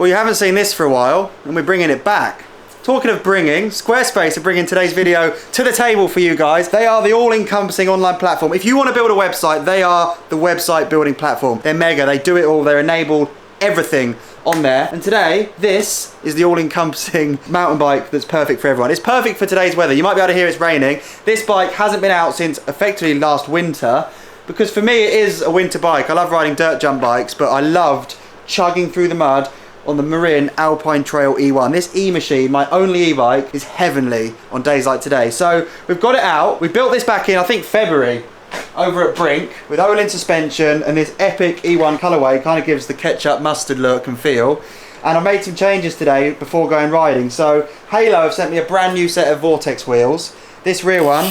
Well, you haven't seen this for a while, and we're bringing it back. Talking of bringing, Squarespace are bringing today's video to the table for you guys. They are the all-encompassing online platform. If you want to build a website, they are the website building platform. They're mega, they do it all, they're enabled everything on there. And today, this is the all-encompassing mountain bike that's perfect for everyone. It's perfect for today's weather. You might be able to hear it's raining. This bike hasn't been out since effectively last winter, because for me it is a winter bike. I love riding dirt jump bikes, but I loved chugging through the mud on the Marin Alpine Trail E1. This e-machine, my only e-bike, is heavenly on days like today. So we've got it out. We built this back in, I think, February over at Brink with Olin suspension, and this epic E1 colourway kind of gives the ketchup mustard look and feel. And I made some changes today before going riding. So Halo have sent me a brand new set of Vortex wheels. This rear one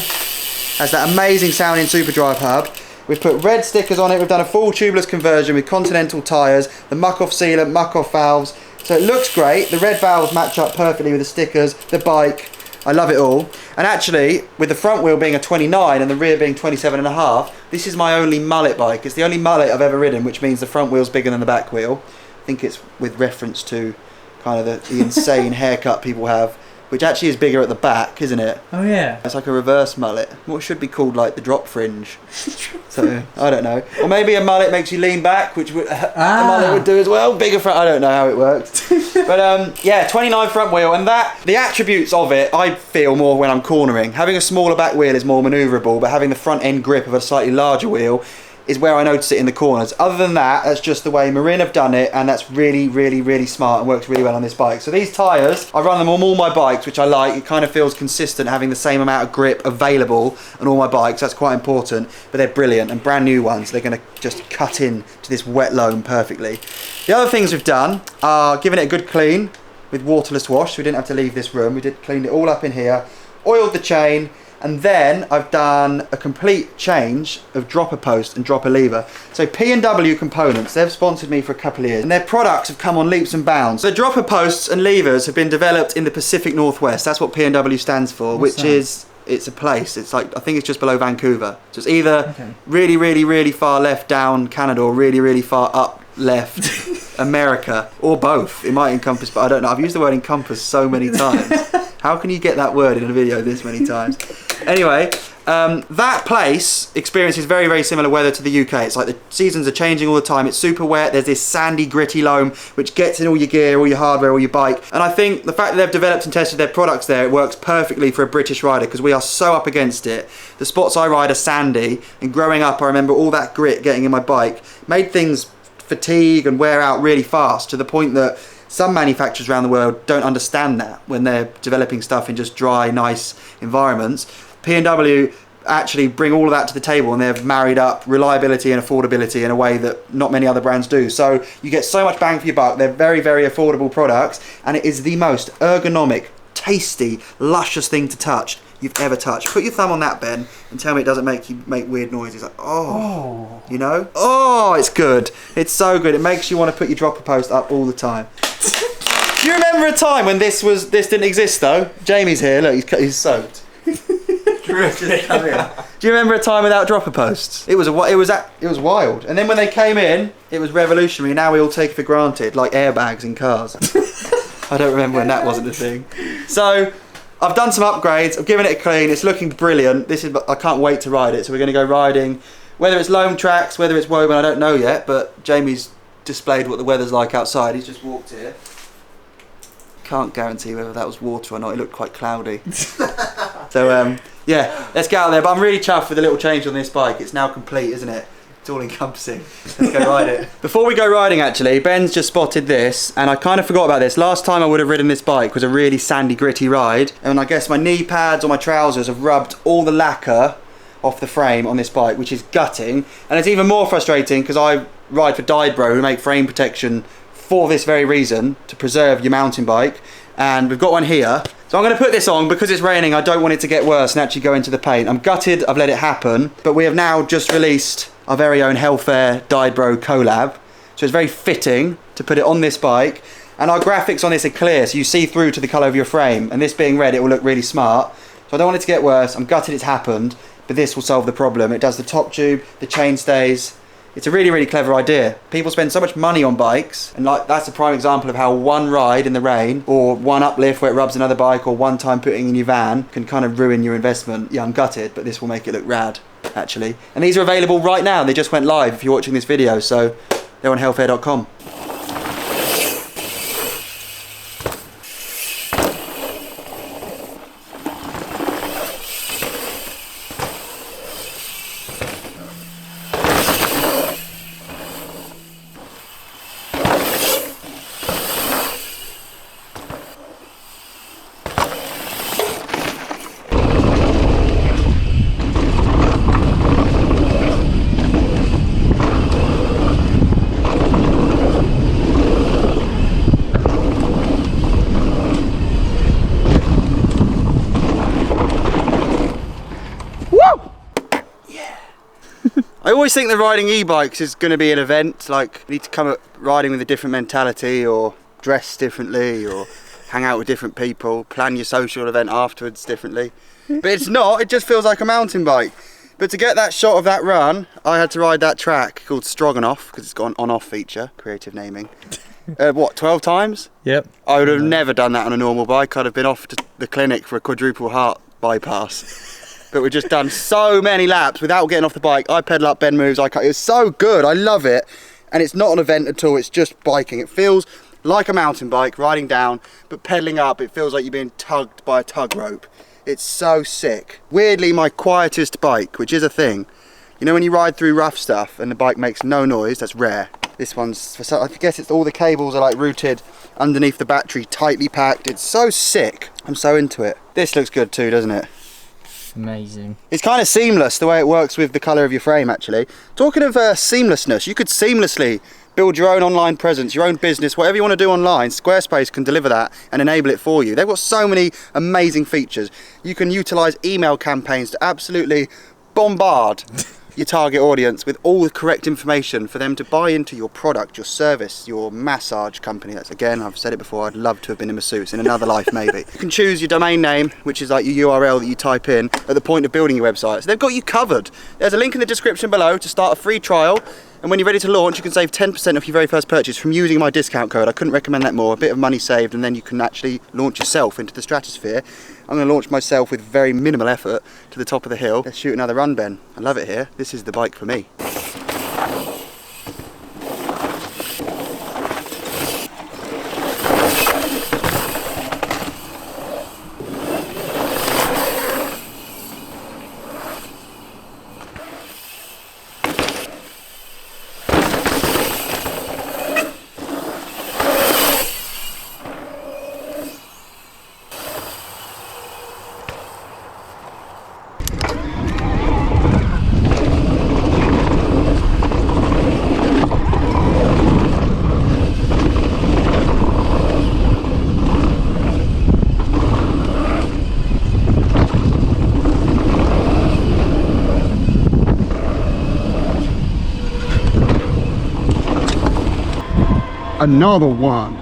has that amazing sounding Super Drive hub. We've put red stickers on it. We've done a full tubeless conversion with Continental tyres, the muck-off sealant, muck-off valves. So it looks great. The red valves match up perfectly with the stickers, the bike. I love it all. And actually, with the front wheel being a 29 and the rear being 27.5, this is my only mullet bike. It's the only mullet I've ever ridden, which means the front wheel's bigger than the back wheel. I think it's with reference to kind of the insane haircut people have, which actually is bigger at the back, isn't it? Oh yeah. It's like a reverse mullet. What should be called like the drop fringe. So, I don't know. Or maybe a mullet makes you lean back, which a mullet would do as well. Bigger front, I don't know how it works. But yeah, 29 front wheel, and the attributes of it, I feel more when I'm cornering. Having a smaller back wheel is more manoeuvrable, but having the front end grip of a slightly larger wheel is where I notice it in the corners. Other than that, that's just the way Marin have done it, and that's really, really, really smart and works really well on this bike. So these tyres, I run them on all my bikes, which I like. It kind of feels consistent having the same amount of grip available on all my bikes. That's quite important, but they're brilliant and brand new ones. They're going to just cut in to this wet loam perfectly. The other things we've done are giving it a good clean with waterless wash, so we didn't have to leave this room. We cleaned it all up in here, oiled the chain, and then I've done a complete change of dropper post and dropper lever. So P&W Components, they've sponsored me for a couple of years, and their products have come on leaps and bounds. The dropper posts and levers have been developed in the Pacific Northwest. That's what P&W stands for, it's a place. It's like, I think it's just below Vancouver. So it's either really, really, really far left down Canada or really, really far up left America, or both. It might encompass, but I don't know. I've used the word encompass so many times. How can you get that word in a video this many times? Anyway, that place experiences very, very similar weather to the UK. It's like the seasons are changing all the time. It's super wet. There's this sandy, gritty loam which gets in all your gear, all your hardware, all your bike. And I think the fact that they've developed and tested their products there, it works perfectly for a British rider, because we are so up against it. The spots I ride are sandy, and growing up I remember all that grit getting in my bike made things fatigue and wear out really fast, to the point that some manufacturers around the world don't understand that when they're developing stuff in just dry, nice environments. P&W actually bring all of that to the table, and they've married up reliability and affordability in a way that not many other brands do. So you get so much bang for your buck. They're very, very affordable products, and it is the most ergonomic, tasty, luscious thing to touch you've ever touched. Put your thumb on that, Ben, and tell me it doesn't make you make weird noises. Like, oh, you know? Oh, it's good. It's so good. It makes you want to put your dropper post up all the time. Do you remember a time when this didn't exist though? Jamie's here. Look, he's soaked. Do you remember a time without dropper posts? It was wild. And then when they came in, it was revolutionary. Now we all take it for granted, like airbags in cars. I don't remember when that wasn't a thing. So I've done some upgrades. I've given it a clean. It's looking brilliant. I can't wait to ride it. So we're going to go riding. Whether it's loam tracks, whether it's Woburn, I don't know yet. But Jamie's displayed what the weather's like outside. He's just walked here. Can't guarantee whether that was water or not. It looked quite cloudy. So yeah, let's get out there. But I'm really chuffed with the little change on this bike. It's now complete, isn't it? It's all encompassing. Let's go ride it. Before we go riding, actually, Ben's just spotted this, and I kind of forgot about this. Last time I would have ridden this bike was a really sandy, gritty ride, and I guess my knee pads or my trousers have rubbed all the lacquer off the frame on this bike, which is gutting. And it's even more frustrating because I ride for Dybro, who make frame protection for this very reason, to preserve your mountain bike. And we've got one here. So I'm going to put this on because it's raining. I don't want it to get worse and actually go into the paint. I'm gutted I've let it happen, but we have now just released our very own Hellfair Dybro collab. So it's very fitting to put it on this bike. And our graphics on this are clear, so you see through to the colour of your frame. And this being red, it will look really smart. So I don't want it to get worse. I'm gutted it's happened, but this will solve the problem. It does the top tube, the chain stays, It's a really, really clever idea. People spend so much money on bikes, and like that's a prime example of how one ride in the rain, or one uplift where it rubs another bike, or one time putting in your van can kind of ruin your investment. Yeah, I'm gutted, but this will make it look rad, actually. And these are available right now. They just went live if you're watching this video, so they're on hellfair.com. I always think that riding e-bikes is going to be an event, like you need to come at riding with a different mentality, or dress differently, or hang out with different people, plan your social event afterwards differently. But it's not, it just feels like a mountain bike. But to get that shot of that run, I had to ride that track called Stroganoff, because it's got an on-off feature, creative naming. What, 12 times? Yep. I would have never done that on a normal bike. I'd have been off to the clinic for a quadruple heart bypass. But we've just done so many laps without getting off the bike. I pedal up, bend moves, it was so good, I love it. And it's not an event at all, it's just biking. It feels like a mountain bike, riding down, but pedaling up, it feels like you're being tugged by a tug rope. It's so sick. Weirdly, my quietest bike, which is a thing. You know when you ride through rough stuff and the bike makes no noise, that's rare. This one's, I guess it's all the cables are like routed underneath the battery, tightly packed. It's so sick. I'm so into it. This looks good too, doesn't it? Amazing. It's kind of seamless the way it works with the colour of your frame, actually. Talking of seamlessness, you could seamlessly build your own online presence, your own business, whatever you want to do online. Squarespace can deliver that and enable it for you. They've got so many amazing features. You can utilise email campaigns to absolutely bombard your target audience with all the correct information for them to buy into your product, your service, your massage company. That's, again, I've said it before, I'd love to have been in masseuse in another life maybe. You can choose your domain name, which is like your URL that you type in at the point of building your website. So they've got you covered. There's a link in the description below to start a free trial, and when you're ready to launch you can save 10% off your very first purchase from using my discount code. I couldn't recommend that more. A bit of money saved, and then you can actually launch yourself into the stratosphere. I'm going to launch myself with very minimal effort to the top of the hill. Let's shoot another run, Ben. I love it here. This is the bike for me. Another one.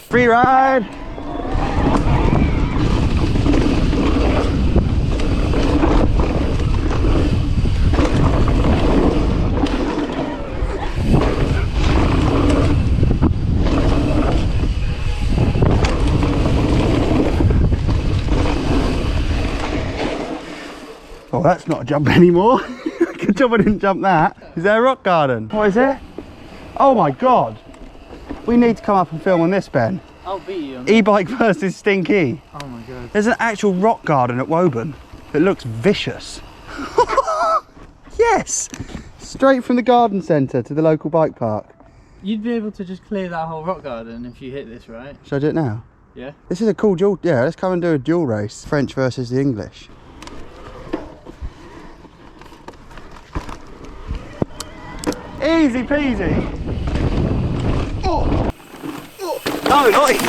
Free ride. Oh, that's not a jump anymore. Good job I didn't jump that. Is there a rock garden? What is it? Oh my god. We need to come up and film on this, Ben. I'll beat you. E-bike versus Stinky. Oh my god. There's an actual rock garden at Woburn that looks vicious. Yes! Straight from the garden centre to the local bike park. You'd be able to just clear that whole rock garden if you hit this, right? Should I do it now? Yeah. This is a cool duel. Yeah, let's come and do a duel race. French versus the English. Easy peasy. Oh. Oh. No, not easy.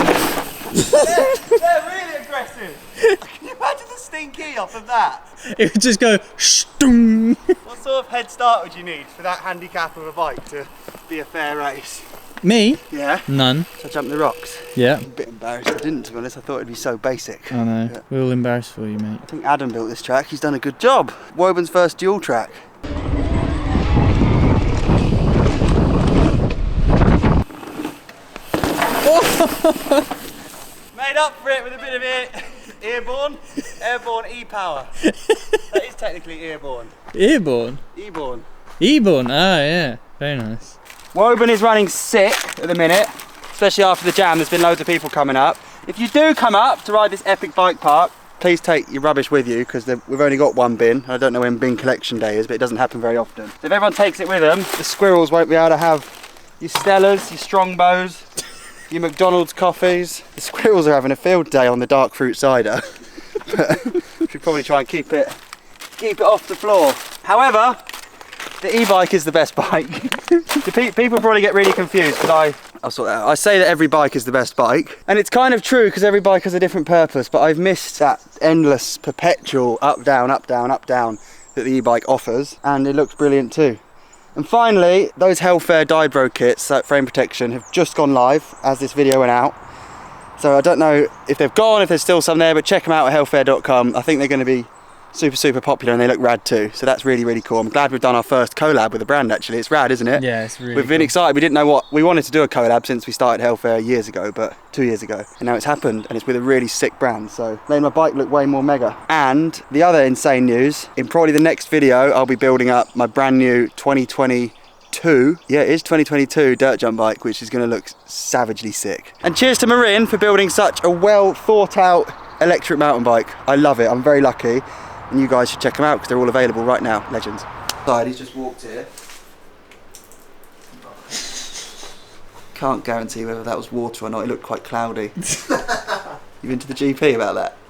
they're really aggressive. Can you imagine the Stinky off of that? It would just go stung. What sort of head start would you need for that handicap of a bike to be a fair race? Me? Yeah. None. So I jumped the rocks. Yeah. I'm a bit embarrassed I didn't, to be honest. I thought it'd be so basic. I know. Yeah. We're all embarrassed for you, mate. I think Adam built this track. He's done a good job. Woburn's first dual track. Made up for it with a bit of airborne e-power. That is technically airborne. Airborne? E-borne. E-borne, oh yeah. Very nice. Woburn is running sick at the minute, especially after the jam. There's been loads of people coming up. If you do come up to ride this epic bike park, please take your rubbish with you, because we've only got one bin. I don't know when bin collection day is, but it doesn't happen very often. So if everyone takes it with them, the squirrels won't be able to have your Stellas, your Strongbows, your McDonald's coffees. The squirrels are having a field day on the dark fruit cider. But we should probably try and keep it off the floor. However, the e-bike is the best bike. People probably get really confused, but I'll sort that out. I say that every bike is the best bike, and it's kind of true because every bike has a different purpose, but I've missed that endless, perpetual up, down, up, down, up, down that the e-bike offers, and it looks brilliant too. And finally, those Hellfair Dybro kits, that frame protection, have just gone live as this video went out. So I don't know if they've gone, if there's still some there, but check them out at hellfair.com. I think they're going to be super popular, and they look rad too, so that's really cool. I'm glad we've done our first collab with a brand actually. It's rad, isn't it? Yeah, it's really We've been excited. We didn't know what we wanted to do, a collab, since we started Hellfair years ago, but 2 years ago, and now it's happened, and it's with a really sick brand, so made my bike look way more mega. And the other insane news, in probably the next video I'll be building up my brand new 2022, yeah it is 2022 dirt jump bike, which is going to look savagely sick. And cheers to Marin for building such a well thought out electric mountain bike. I love it. I'm very lucky. And you guys should check them out because they're all available right now. Legends. He's just walked here. Can't guarantee whether that was water or not. It looked quite cloudy. You been to the GP about that?